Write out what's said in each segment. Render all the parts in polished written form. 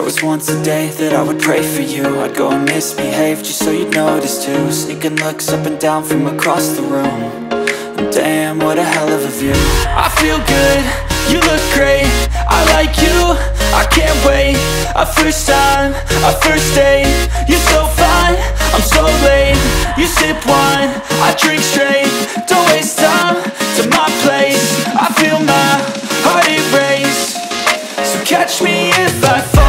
There was once a day that I would pray for you. I'd go and misbehave just so you'd notice too. Sneaking looks up and down from across the room. And damn, what a hell of a view. I feel good, you look great, I like you, I can't wait. A first time, a first date. You're so fine, I'm so late. You sip wine, I drink straight. Don't waste time to my place. I feel my heart erase. So catch me if I fall.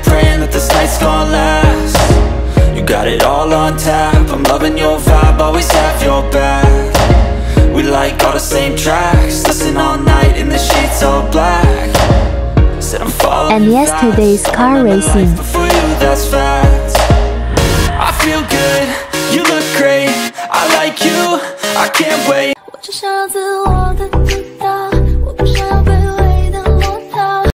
Praying that this night's gonna last. You got it all on tap, I'm loving your vibe, always have your back. We like all the same tracks, listen all night in the sheets all black. Said I'm falling. And yesterday's car racing. For you, that's fact. I feel good, you look great, I like you, I can't wait.